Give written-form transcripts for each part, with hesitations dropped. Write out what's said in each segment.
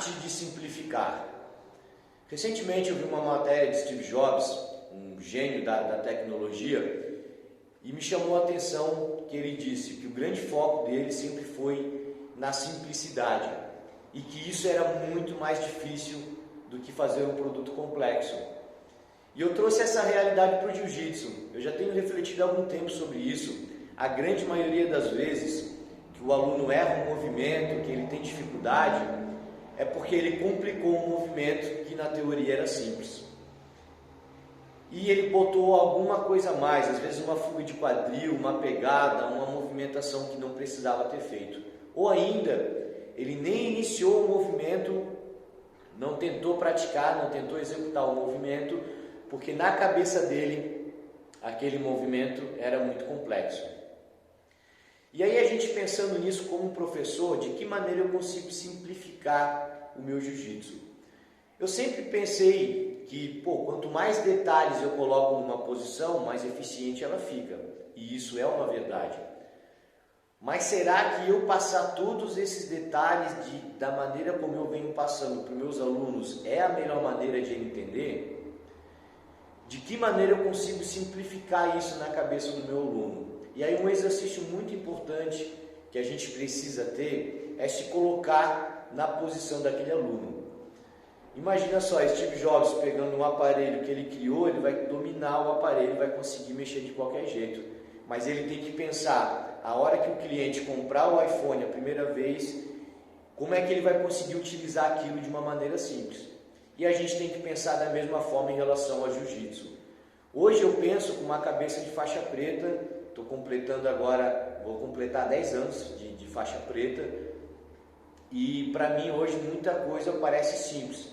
arte de simplificar. Recentemente eu vi uma matéria de Steve Jobs, um gênio da tecnologia, e me chamou a atenção que ele disse que o grande foco dele sempre foi na simplicidade e que isso era muito mais difícil do que fazer um produto complexo. E eu trouxe essa realidade para o Jiu-Jitsu. Eu já tenho refletido há algum tempo sobre isso. A grande maioria das vezes que o aluno erra um movimento, que ele tem dificuldade, é porque ele complicou um movimento que na teoria era simples. E ele botou alguma coisa a mais, às vezes uma fuga de quadril, uma pegada, uma movimentação que não precisava ter feito. Ou ainda, ele nem iniciou o movimento, não tentou praticar, não tentou executar o movimento, porque na cabeça dele aquele movimento era muito complexo. E aí a gente pensando nisso como professor, de que maneira eu consigo simplificar o meu jiu-jitsu? Eu sempre pensei que, quanto mais detalhes eu coloco numa posição, mais eficiente ela fica. E isso é uma verdade. Mas será que eu passar todos esses detalhes da maneira como eu venho passando para os meus alunos é a melhor maneira de ele entender? De que maneira eu consigo simplificar isso na cabeça do meu aluno? E aí um exercício muito importante que a gente precisa ter é se colocar na posição daquele aluno. Imagina só, Steve Jobs pegando um aparelho que ele criou, ele vai dominar o aparelho, vai conseguir mexer de qualquer jeito. Mas ele tem que pensar, a hora que o cliente comprar o iPhone a primeira vez, como é que ele vai conseguir utilizar aquilo de uma maneira simples. E a gente tem que pensar da mesma forma em relação ao jiu-jitsu. Hoje eu penso com uma cabeça de faixa preta, estou completando agora, vou completar 10 anos de faixa preta, e para mim hoje muita coisa parece simples.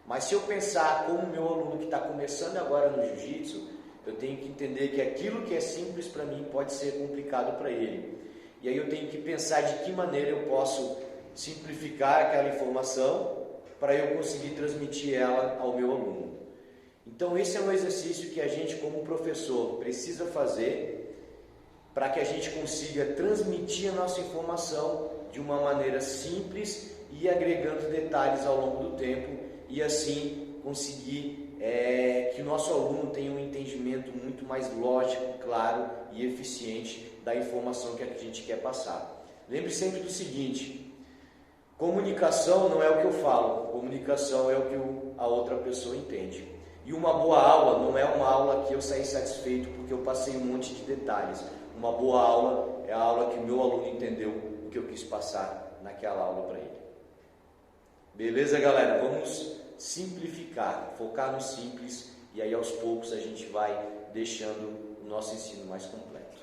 Mas se eu pensar como o meu aluno que está começando agora no jiu-jitsu, eu tenho que entender que aquilo que é simples para mim pode ser complicado para ele. E aí eu tenho que pensar de que maneira eu posso simplificar aquela informação para eu conseguir transmitir ela ao meu aluno. Então esse é um exercício que a gente como professor precisa fazer para que a gente consiga transmitir a nossa informação de uma maneira simples e agregando detalhes ao longo do tempo e assim conseguir que o nosso aluno tenha um entendimento muito mais lógico, claro e eficiente da informação que a gente quer passar. Lembre sempre do seguinte: comunicação não é o que eu falo, comunicação é o que a outra pessoa entende. E uma boa aula não é uma aula que eu saí satisfeito porque eu passei um monte de detalhes. Uma boa aula é a aula que o meu aluno entendeu o que eu quis passar naquela aula para ele. Beleza, galera? Vamos simplificar, focar no simples e aí aos poucos a gente vai deixando o nosso ensino mais completo.